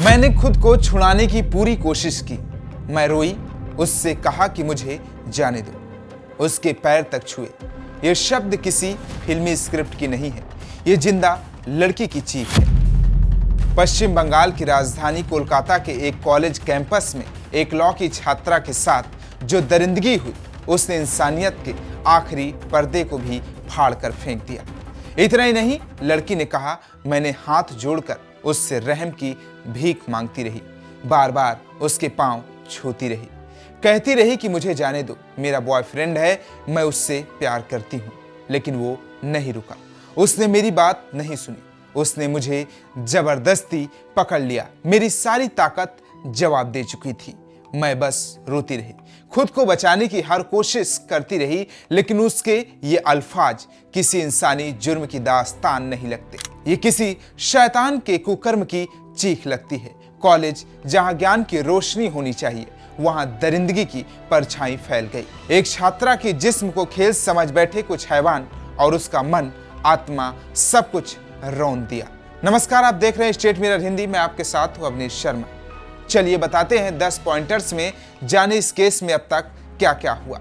मैंने खुद को छुड़ाने की पूरी कोशिश की। मैं रोई, उससे कहा कि मुझे जाने दो। उसके पैर तक छुए। ये शब्द किसी फिल्मी स्क्रिप्ट की नहीं है, ये जिंदा लड़की की चीख है। पश्चिम बंगाल की राजधानी कोलकाता के एक कॉलेज कैंपस में एक लॉ की छात्रा के साथ जो दरिंदगी हुई, उसने इंसानियत के आखिरी पर्दे को भी फाड़ कर फेंक दिया। इतना ही नहीं, लड़की ने कहा, मैंने हाथ जोड़कर उससे रहम की भीख मांगती रही, बार बार उसके पांव छूती रही, कहती रही कि मुझे जाने दो, मेरा बॉयफ्रेंड है, मैं उससे प्यार करती हूँ। लेकिन वो नहीं रुका, उसने मेरी बात नहीं सुनी, उसने मुझे जबरदस्ती पकड़ लिया। मेरी सारी ताकत जवाब दे चुकी थी। मैं बस रोती रही, खुद को बचाने की हर कोशिश करती रही, लेकिन उसके ये अल्फाज किसी इंसानी जुर्म की दास्तान नहीं लगते। ये किसी शैतान के कुकर्म की चीख लगती है। कॉलेज जहां ज्ञान की रोशनी होनी चाहिए, वहां दरिंदगी की परछाई फैल गई। एक छात्रा के जिस्म को खेल समझ बैठे कुछ हैवान और उसका मन, आत्मा सब कुछ रौंद दिया। नमस्कार, आप देख रहे हैं स्टेट मिरर हिंदी में, आपके साथ हूं अवनीश शर्मा। चलिए बताते हैं 10 पॉइंटर्स में, जाने इस केस में अब तक क्या क्या हुआ।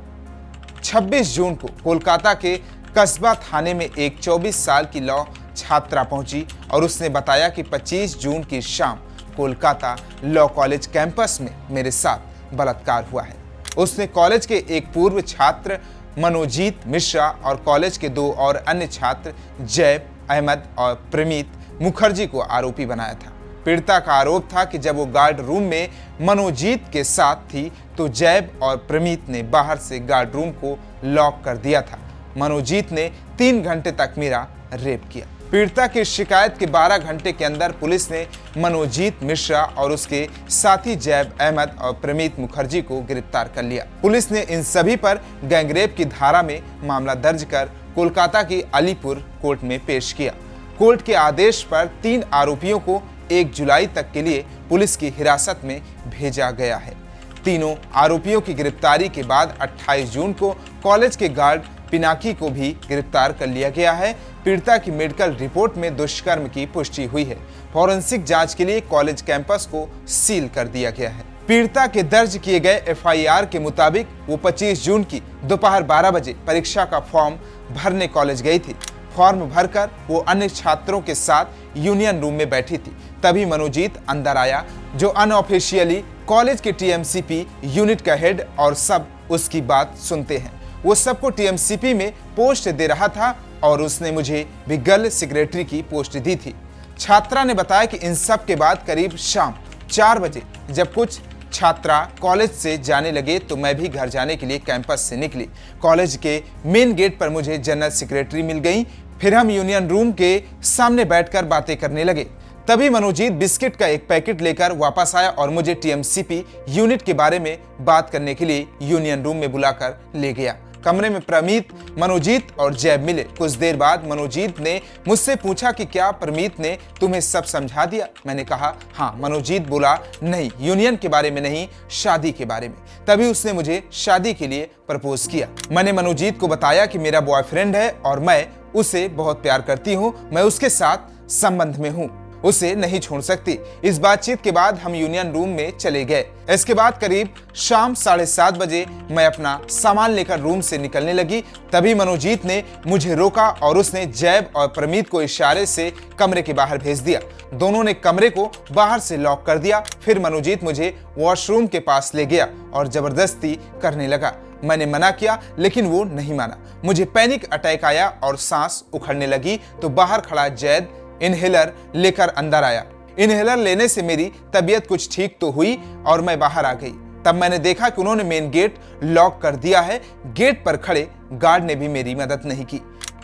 26 जून को कोलकाता के कस्बा थाने में एक 24 साल की लॉ छात्रा पहुंची और उसने बताया कि 25 जून की शाम कोलकाता लॉ कॉलेज कैंपस में मेरे साथ बलात्कार हुआ है। उसने कॉलेज के एक पूर्व छात्र मनोजीत मिश्रा और कॉलेज के 2 और अन्य छात्र जैब अहमद और प्रमीत मुखर्जी को आरोपी बनाया था। पीड़िता का आरोप था कि जब वो गार्ड रूम में मनोजीत के साथ थी तो जैब और प्रमीत ने बाहर से गार्ड रूम को लॉक कर दिया था। मनोजीत ने 3 घंटे तक मेरा रेप किया। पीड़िता की शिकायत के 12 घंटे के अंदर पुलिस ने मनोजीत मिश्रा और उसके साथी जैब अहमद और प्रमीत मुखर्जी को गिरफ्तार कर लिया। पुलिस ने इन सभी पर गैंगरेप की धारा में मामला दर्ज कर कोलकाता की अलीपुर कोर्ट में पेश किया। कोर्ट के आदेश पर 3 आरोपियों को 1 जुलाई तक के लिए पुलिस की हिरासत में भेजा गया है। तीनों आरोपियों की गिरफ्तारी के बाद 28 जून को कॉलेज के गार्ड पिनाकी को भी गिरफ्तार कर लिया गया है। पीड़िता की मेडिकल रिपोर्ट में दुष्कर्म की पुष्टि हुई है। फॉरेंसिक जांच के लिए कॉलेज कैंपस को सील कर दिया गया है। पीड़िता के दर्ज किए गए एफआईआर के मुताबिक वो 25 जून की दोपहर 12 बजे परीक्षा का फॉर्म भरने कॉलेज गई थी। फॉर्म भरकर वो अन्य छात्रों के साथ यूनियन रूम में बैठी थी। तभी मनोजीत अंदर आया, जो अनऑफिशियली कॉलेज के टीएमसीपी यूनिट का हेड, और सब उसकी बात सुनते हैं। वो सबको टीएमसीपी में पोस्ट दे रहा था और उसने मुझे भी गर्ल सेक्रेटरी की पोस्ट दी थी। छात्रा ने बताया कि इन सब के बाद करीब शाम 4 बजे जब कुछ छात्रा कॉलेज से जाने लगे तो मैं भी घर जाने के लिए कैंपस से निकली। कॉलेज के मेन गेट पर मुझे जनरल सेक्रेटरी मिल गई। फिर हम यूनियन रूम के सामने बैठकर बातें करने लगे। तभी मनोजीत बिस्किट का एक पैकेट लेकर वापस आया और मुझे टीएमसीपी यूनिट के बारे में बात करने के लिए यूनियन रूम में बुलाकर ले गया। कमरे में प्रमीत, मनोजीत और जैब मिले। कुछ देर बाद मनोजीत ने मुझसे पूछा कि क्या प्रमीत ने तुम्हें सब समझा दिया? मैंने कहा हाँ। मनोजीत बोला, नहीं, यूनियन के बारे में नहीं, शादी के बारे में। तभी उसने मुझे शादी के लिए प्रपोज किया। मैंने मनोजीत को बताया कि मेरा बॉयफ्रेंड है और मैं उसे बहुत प्यार करती हूँ, मैं उसके साथ संबंध में हूँ, उसे नहीं छोड़ सकती। इस बातचीत के बाद हम यूनियन रूम में चले गए। इसके बाद करीब शाम 7:30 बजे मैं अपना सामान लेकर रूम से निकलने लगी। तभी मनोजीत ने मुझे रोका और उसने जैब और प्रमीत को इशारे से कमरे के बाहर भेज दिया। दोनों ने कमरे को बाहर से लॉक कर दिया। फिर मनोजीत मुझे वॉशरूम के पास ले गया और जबरदस्ती करने लगा। मैंने मना किया लेकिन वो नहीं माना। मुझे पैनिक अटैक आया और सांस उखड़ने लगी तो बाहर खड़ा जैद इनहेलर लेकर अंदर आया। इनहेलर लेने से मेरी तबीयत कुछ ठीक तो हुई और मैं बाहर आ गई। तब मैंने देखा कि उन्होंने मेन गेट लॉक कर दिया है। गेट पर खड़े गार्ड ने भी मेरी मदद नहीं की।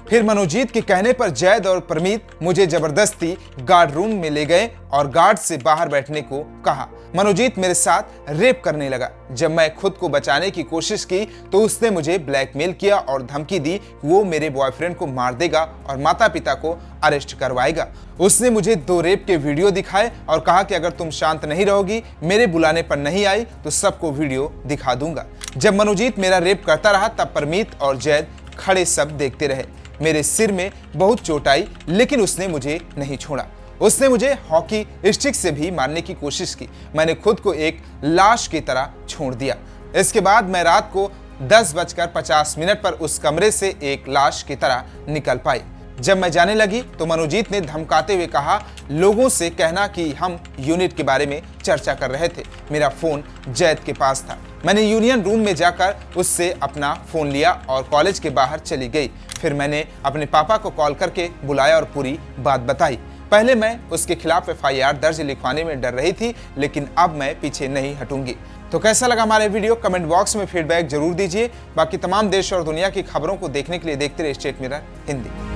फिर मनोजीत के कहने पर जैद और प्रमीत मुझे जबरदस्ती गार्ड रूम में ले गए और गार्ड से बाहर बैठने को कहा। मनोजीत मेरे साथ रेप करने लगा। जब मैं खुद को बचाने की कोशिश की तो उसने मुझे ब्लैकमेल किया और धमकी दी कि वो मेरे बॉयफ्रेंड को मार देगा और माता पिता को अरेस्ट करवाएगा। उसने मुझे 2 रेप के वीडियो दिखाए और कहा कि अगर तुम शांत नहीं रहोगी, मेरे बुलाने पर नहीं आई तो सबको वीडियो दिखा दूंगा। जब मनोजीत मेरा रेप करता रहा तब प्रमीत और जैद खड़े सब देखते रहे। मेरे सिर में बहुत चोट आई लेकिन उसने मुझे नहीं छोड़ा। उसने मुझे हॉकी स्टिक से भी मारने की कोशिश की। मैंने खुद को एक लाश की तरह छोड़ दिया। इसके बाद मैं रात को 10:50 पर उस कमरे से एक लाश की तरह निकल पाई। जब मैं जाने लगी तो मनोजीत ने धमकाते हुए कहा, लोगों से कहना कि हम यूनिट के बारे में चर्चा कर रहे थे। मेरा फोन जैद के पास था। मैंने यूनियन रूम में जाकर उससे अपना फोन लिया और कॉलेज के बाहर चली गई। फिर मैंने अपने पापा को कॉल करके बुलाया और पूरी बात बताई। पहले मैं उसके खिलाफ FIR दर्ज लिखवाने में डर रही थी, लेकिन अब मैं पीछे नहीं हटूंगी। तो कैसा लगा हमारे वीडियो? कमेंट बॉक्स में फीडबैक जरूर दीजिए। बाकी तमाम देश और दुनिया की खबरों को देखने के लिए देखते रहिए स्टेट मिरर हिंदी।